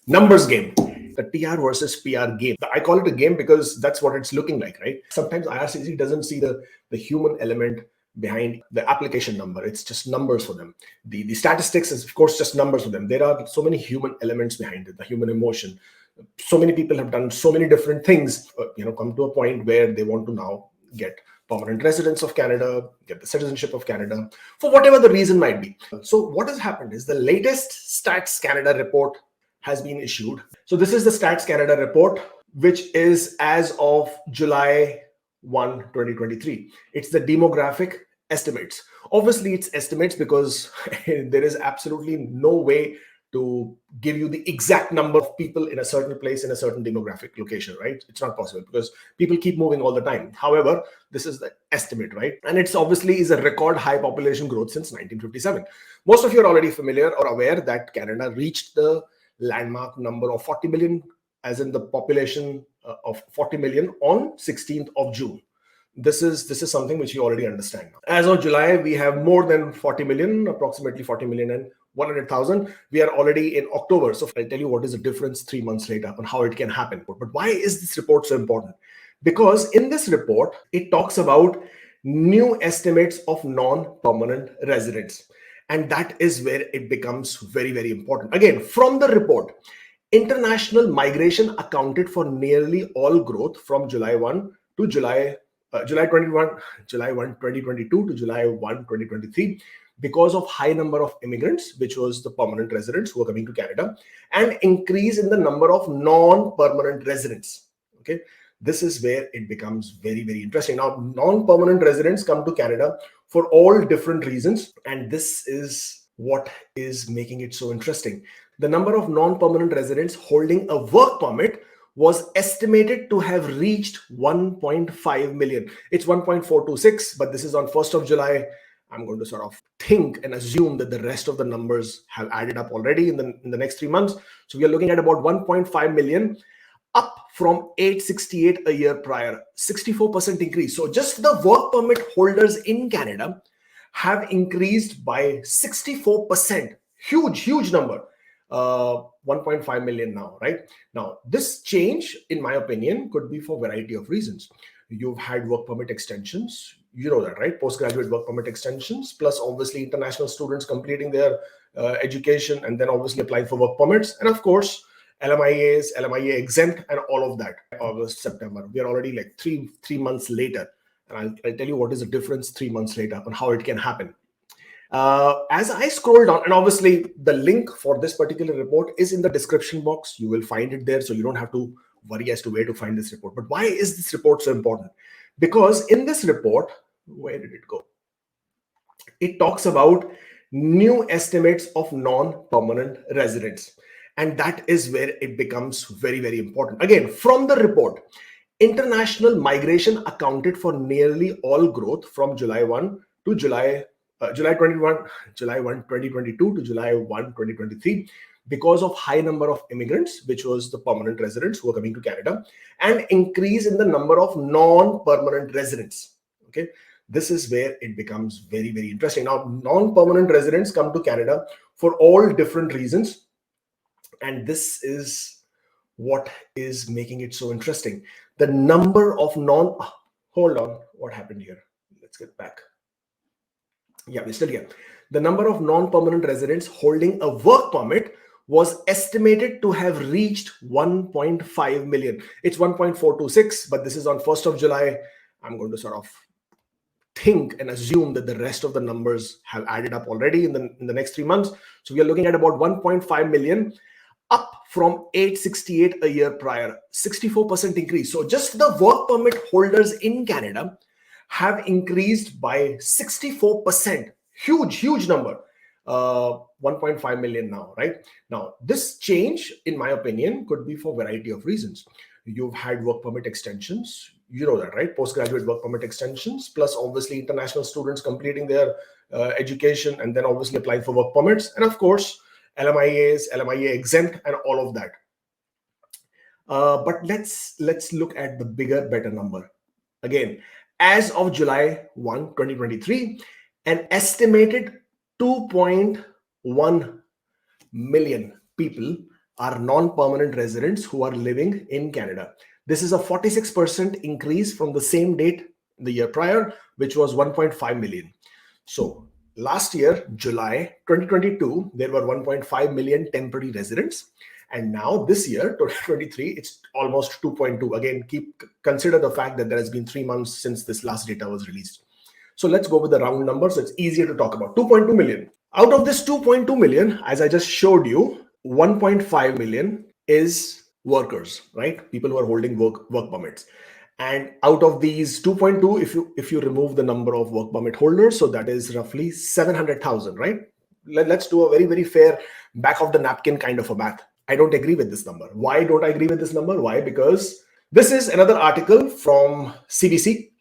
numbers game, the TR versus PR game. I call it a game because that's what it's looking like, right? Sometimes IRCC doesn't see the human element behind the application number. It's just numbers for them. The statistics is, of course, just numbers for them. There are so many human elements behind it, the human emotion. So many people have done so many different things, come to a point where they want to now get permanent residence of Canada, get the citizenship of Canada, for whatever the reason might be. So what has happened is the latest Stats Canada report has been issued. So this is the Stats Canada report, which is as of July 1, 2023. It's the demographic estimates. Obviously, it's estimates because there is absolutely no way to give you the exact number of people in a certain place in a certain demographic location, right? It's not possible because people keep moving all the time. However, this is the estimate, right? And it's obviously is a record high population growth since 1957. Most of you are already familiar or aware that Canada reached the landmark number of 40 million, as in the population of 40 million on 16th of June. This is something which you already understand. As of July, we have more than 40 million, approximately 40 million and 100,000. We are already in October. So I'll tell you what is the difference 3 months later and how it can happen. But why is this report so important? Because in this report, it talks about new estimates of non-permanent residents. And that is where it becomes very, very important. Again, from the report, international migration accounted for nearly all growth from July 1 to July 2022 to July 1, 2023, because of high number of immigrants, which was the permanent residents who are coming to Canada, and increase in the number of non-permanent residents. Okay, this is where it becomes very, very interesting. Now, non-permanent residents come to Canada for all different reasons, and this is what is making it so interesting. The number of non-permanent residents holding a work permit was estimated to have reached 1.5 million. It's 1.426, but this is on 1st of July. I'm going to sort of think and assume that the rest of the numbers have added up already in the next 3 months. So we are looking at about 1.5 million, up from 868 a year prior, 64% increase. So just the work permit holders in Canada have increased by 64%. Huge number. 1.5 million now, right? Now, this change, in my opinion, could be for a variety of reasons. You've had work permit extensions, you know that, right? Postgraduate work permit extensions, plus obviously international students completing their education and then obviously applying for work permits. And of course, LMIAs, LMIA exempt and all of that. August, September, we are already like three months later. And I'll tell you what is the difference 3 months later and how it can happen. As I scroll down, and obviously the link for this particular report is in the description box. You will find it there, so you don't have to worry as to where to find this report. But why is this report so important? Because in this report, where did it go? It talks about new estimates of non-permanent residents. And that is where it becomes very, very important. Again, from the report, international migration accounted for nearly all growth from July 1 to July 2022 to July 1, 2023, because of high number of immigrants, which was the permanent residents who are coming to Canada, and increase in the number of non-permanent residents. Okay, this is where it becomes very, very interesting. Now, non-permanent residents come to Canada for all different reasons, and this is what is making it so interesting. The number of hold on, what happened here? Let's get back. Yeah, we're still here. The number of non-permanent residents holding a work permit was estimated to have reached 1.5 million. It's 1.426, but this is on 1st of July. I'm going to sort of think and assume that the rest of the numbers have added up already in the next 3 months. So we are looking at about 1.5 million, up from 868 a year prior, 64% increase. So just the work permit holders in Canada have increased by 64%. Huge number. 1.5 million now, right? Now, this change, in my opinion, could be for a variety of reasons. You've had work permit extensions, you know that, right? Postgraduate work permit extensions, plus obviously international students completing their education and then obviously applying for work permits. And of course, LMIAs, LMIA exempt and all of that. But let's look at the bigger, better number. Again, as of July 1, 2023, an estimated 2.1 million people are non-permanent residents who are living in Canada. This is a 46% increase from the same date the year prior, which was 1.5 million. So last year, July 2022, there were 1.5 million temporary residents. And now this year, 2023, it's almost 2.2. Again, consider the fact that there has been 3 months since this last data was released. So let's go with the round numbers. So it's easier to talk about. 2.2 million. Out of this 2.2 million, as I just showed you, 1.5 million is workers, right? People who are holding work permits. And out of these 2.2, if you remove the number of work permit holders, so that is roughly 700,000, right? Let's do a very, very fair back of the napkin kind of a math. I don't agree with this number. Why don't I agree with this number? Why? Because this is another article from CBC,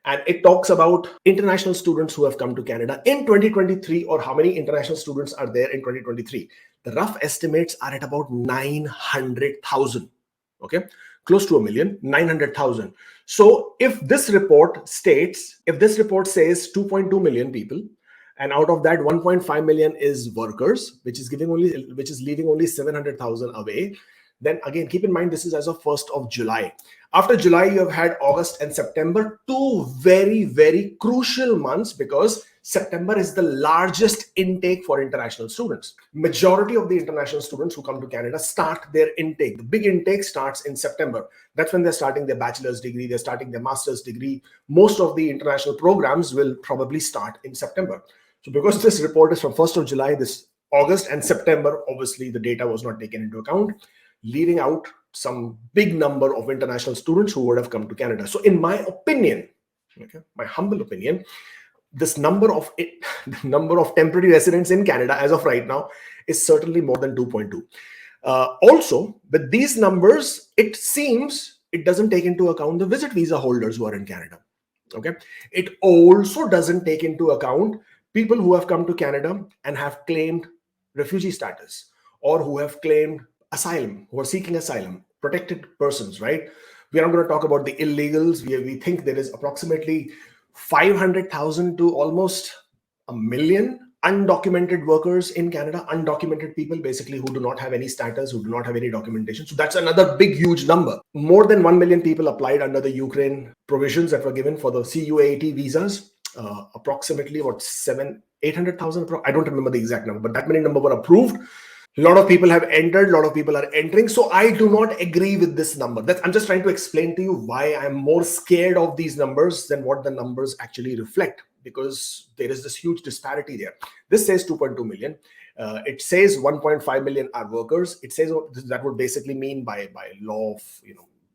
and it talks about international students who have come to Canada in 2023, or how many international students are there in 2023. The rough estimates are at about 900,000. Okay, close to a million, 900,000. So if this report says 2.2 million people, and out of that 1.5 million is workers, which is leaving only 700,000 away, then again, keep in mind, this is as of 1st of July. After July, you have had August and September, 2 very, very crucial months, because September is the largest intake for international students. Majority of the international students who come to Canada start their intake. The big intake starts in September. That's when they're starting their bachelor's degree, they're starting their master's degree. Most of the international programs will probably start in September. So because this report is from 1st of July, this August and September, obviously the data was not taken into account, leaving out some big number of international students who would have come to Canada. So in my opinion, okay, my humble opinion, this number of temporary residents in Canada as of right now is certainly more than 2.2. Also, with these numbers, it seems it doesn't take into account the visit visa holders who are in Canada. Okay, it also doesn't take into account people who have come to Canada and have claimed refugee status, or who have claimed asylum, who are seeking asylum, protected persons, right? We are not going to talk about the illegals. We think there is approximately 500,000 to almost a million undocumented workers in Canada, undocumented people basically who do not have any status, who do not have any documentation. So that's another big, huge number. More than 1 million people applied under the Ukraine provisions that were given for the CUAT visas. Approximately what 800,000. I don't remember the exact number, but that many number were approved. A lot of people have entered, a lot of people are entering. So I do not agree with this number. I'm just trying to explain to you why I'm more scared of these numbers than what the numbers actually reflect, because there is this huge disparity there. This says 2.2 million. It says 1.5 million are workers. It says that would basically mean by law of,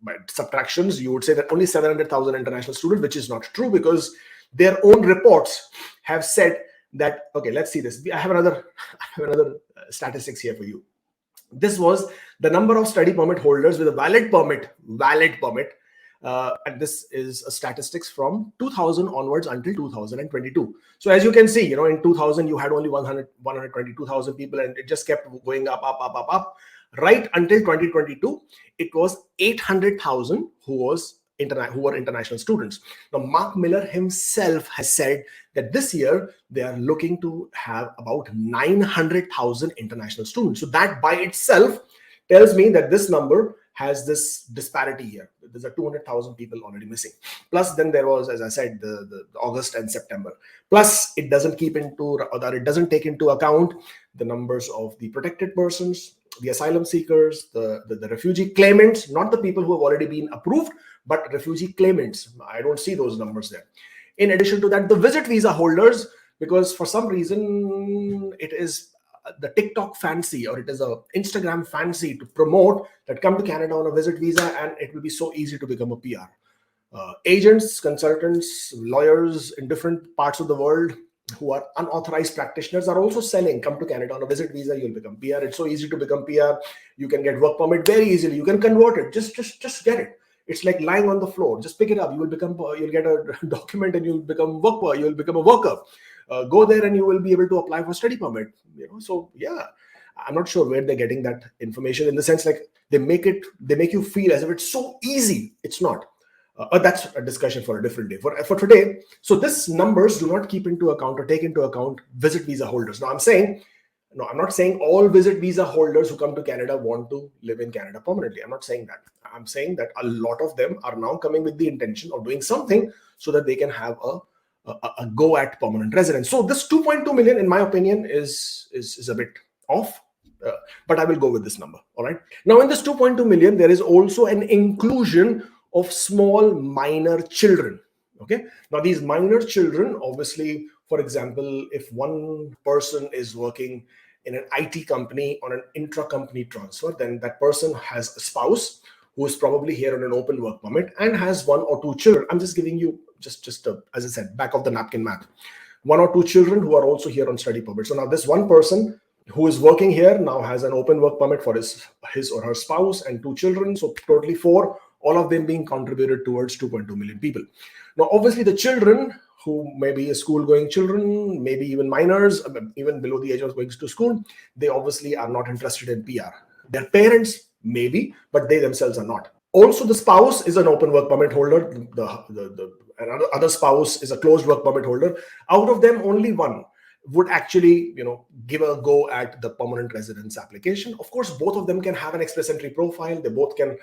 by subtractions, you would say that only 700,000 international students, which is not true, because their own reports have said that, okay, let's see this. I have another statistics here for you. This was the number of study permit holders with a valid permit, and this is a statistics from 2000 onwards until 2022. So as you can see, in 2000 you had only 122,000 people, and it just kept going up. Right until 2022, it was 800,000 who were international students. Now, Mark Miller himself has said that this year they are looking to have about 900,000 international students. So that by itself tells me that this number has this disparity here. There's a 200,000 people already missing. Plus, then there was, as I said, the August and September. Plus, it doesn't take into account the numbers of the protected persons, the asylum seekers, the refugee claimants, not the people who have already been approved, but refugee claimants. I don't see those numbers there. In addition to that, the visit visa holders, because for some reason it is the TikTok fancy, or it is a Instagram fancy to promote that come to Canada on a visit visa and it will be so easy to become a PR. Agents, consultants, lawyers in different parts of the world who are unauthorized practitioners are also selling, come to Canada on a visit visa, you'll become PR. It's so easy to become PR. You can get work permit very easily. You can convert it. Just get it. It's like lying on the floor. Just pick it up. You'll get a document and you'll become a worker. Go there and you will be able to apply for study permit. So yeah, I'm not sure where they're getting that information, in the sense like they make you feel as if it's so easy. It's not. But that's a discussion for a different day. For today, so this numbers do not take into account visit visa holders. Now I'm saying No, I'm not saying all visit visa holders who come to Canada want to live in Canada permanently. I'm not saying that. I'm saying that a lot of them are now coming with the intention of doing something so that they can have a go at permanent residence. So this 2.2 million, in my opinion, is a bit off. But I will go with this number. All right. Now, in this 2.2 million, there is also an inclusion of small minor children. Okay. Now, these minor children, obviously, for example, if one person is working in an IT company on an intra-company transfer, then that person has a spouse who is probably here on an open work permit and has one or two children. I'm just giving you as I said, back of the napkin math. One or two children who are also here on study permit. So now this one person who is working here now has an open work permit for his or her spouse and two children. So totally four, all of them being contributed towards 2.2 million people. Now, obviously, the children who may be school-going children, maybe even minors, even below the age of going to school, they obviously are not interested in PR. Their parents maybe, but they themselves are not. Also, the spouse is an open work permit holder. The other spouse is a closed work permit holder. Out of them, only one would actually, give a go at the permanent residence application. Of course, both of them can have an express entry profile. They both can,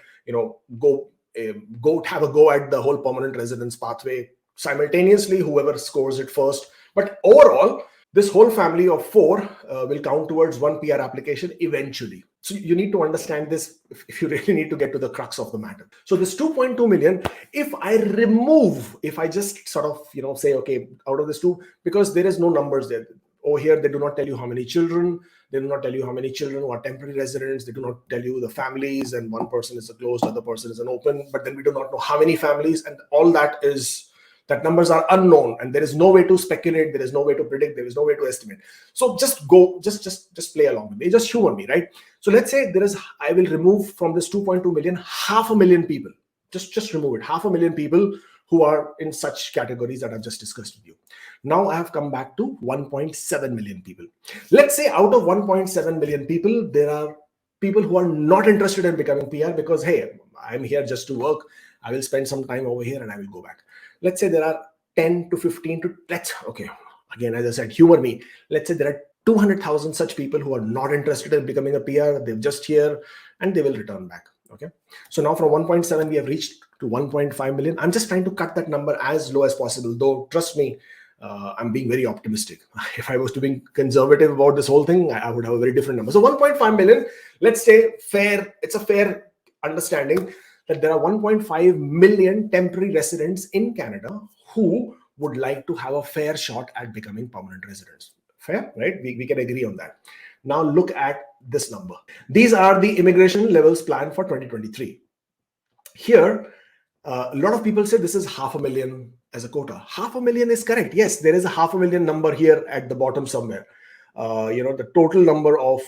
go have a go at the whole permanent residence pathway simultaneously, whoever scores it first. But overall, this whole family of four will count towards one PR application eventually. So you need to understand this if you really need to get to the crux of the matter. So this 2.2 million, if I just sort of, say, okay, out of this two, because there is no numbers there. Over here, they do not tell you how many children. They do not tell you how many children who are temporary residents. They do not tell you the families, and one person is a closed, other person is an open. But then we do not know how many families, and all that numbers are unknown, and there is no way to speculate. There is no way to predict. There is no way to estimate. So just play along with me. Just humor me, right? So let's say I will remove from this 2.2 million, 500,000 people. Just remove it. 500,000 people who are in such categories that I've just discussed with you. Now I have come back to 1.7 million people. Let's say out of 1.7 million people, there are people who are not interested in becoming PR because, hey, I'm here just to work. I will spend some time over here and I will go back. Let's say there are 10 to 15 to, again, as I said, humor me. Let's say there are 200,000 such people who are not interested in becoming a PR. They're just here and they will return back. Okay. So now from 1.7, we have reached to 1.5 million. I'm just trying to cut that number as low as possible, though, trust me, I'm being very optimistic. If I was to be conservative about this whole thing, I would have a very different number. So 1.5 million, let's say it's a fair understanding that there are 1.5 million temporary residents in Canada who would like to have a fair shot at becoming permanent residents. Fair, right? We can agree on that. Now look at this number. These are the immigration levels planned for 2023. Here, a lot of people say this is 500,000 as a quota. 500,000 is correct. Yes, there is a 500,000 number here at the bottom somewhere. The total number of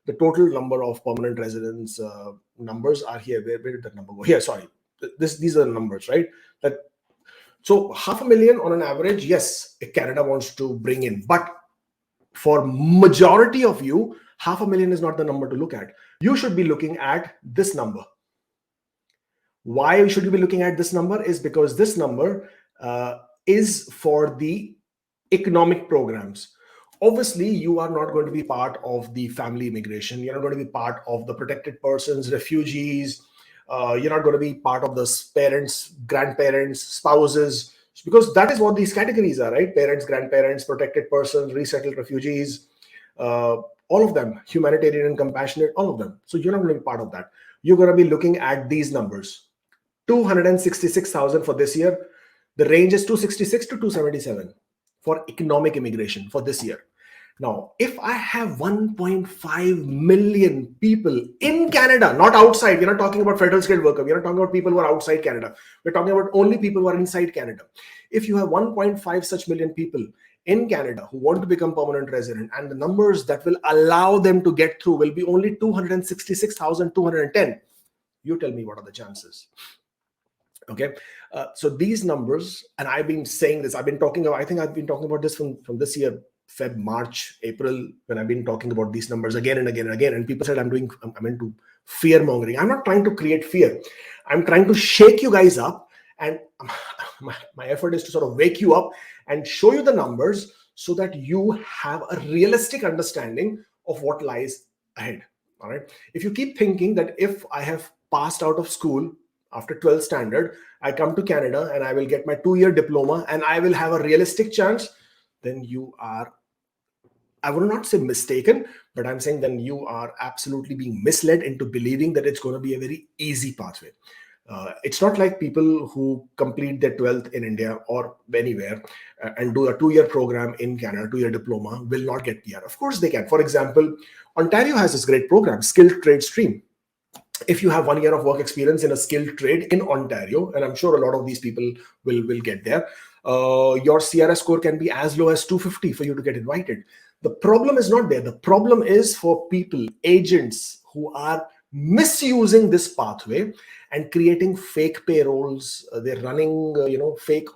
the total number of permanent residents numbers are here. Where did that number go? Here, sorry. These are the numbers, right? So 500,000 on an average, yes, Canada wants to bring in. But for majority of you, 500,000 is not the number to look at. You should be looking at this number. Why should you be looking at this number? Is because this number is for the economic programs. Obviously, you are not going to be part of the family immigration. You're not going to be part of the protected persons, refugees. You're not going to be part of the parents, grandparents, spouses, because that is what these categories are, right? Parents, grandparents, protected persons, resettled refugees, all of them, humanitarian and compassionate, all of them. So you're not going to be part of that. You're going to be looking at these numbers. 266,000 for this year. The range is 266 to 277 for economic immigration for this year. Now, if I have 1.5 million people in Canada, not outside, we're not talking about federal skilled worker, we're not talking about people who are outside Canada, we're talking about only people who are inside Canada. If you have 1.5 such million people in Canada who want to become permanent resident, and the numbers that will allow them to get through will be only 266,210, you tell me what are the chances? Okay, so these numbers, and I've been saying this, I think I've been talking about this from this year, Feb, March, April, when I've been talking about these numbers again and again and again, and people said I'm into fear mongering. I'm not trying to create fear. I'm trying to shake you guys up, and my effort is to sort of wake you up and show you the numbers so that you have a realistic understanding of what lies ahead. All right. If you keep thinking that if I have passed out of school after 12th standard, I come to Canada and I will get my 2-year diploma and I will have a realistic chance, then you are, I will not say mistaken, but I'm saying then you are absolutely being misled into believing that it's going to be a very easy pathway. It's not like people who complete their 12th in India or anywhere and do a 2-year program in Canada, 2-year diploma, will not get PR. Of course they can. For example, Ontario has this great program, skilled trade stream. If you have 1 year of work experience in a skilled trade in Ontario, and I'm sure a lot of these people will get there, your CRS score can be as low as 250 for you to get invited. The problem is not there. The problem is for people, agents who are misusing this pathway and creating fake payrolls. They're running, fake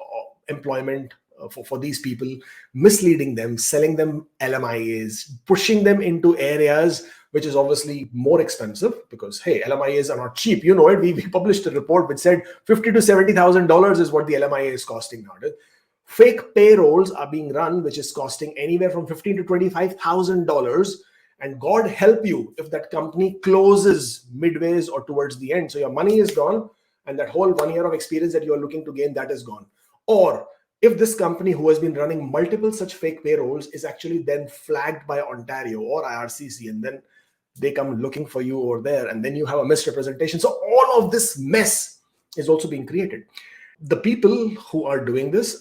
employment for these people, misleading them, selling them LMIAs, pushing them into areas which is obviously more expensive because, hey, LMIAs are not cheap. You know it. We published a report which said $50,000 to $70,000 is what the LMIA is costing nowadays. Fake payrolls are being run, which is costing anywhere from $15,000 to $25,000. And God help you if that company closes midways or towards the end. So your money is gone, and that whole 1 year of experience that you are looking to gain, that is gone. Or if this company who has been running multiple such fake payrolls is actually then flagged by Ontario or IRCC, and then they come looking for you over there, and then you have a misrepresentation. So all of this mess is also being created. The people who are doing this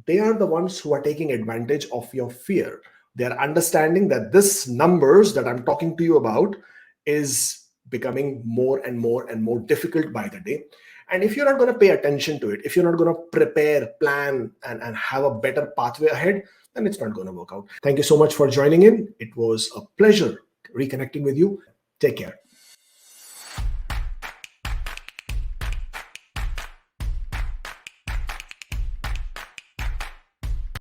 they are the ones who are taking advantage of your fear. They are understanding that this numbers that I'm talking to you about is becoming more and more and more difficult by the day. And if you're not going to pay attention to it, if you're not going to prepare, plan, and have a better pathway ahead, then it's not going to work out. Thank you so much for joining in. It was a pleasure reconnecting with you. Take care.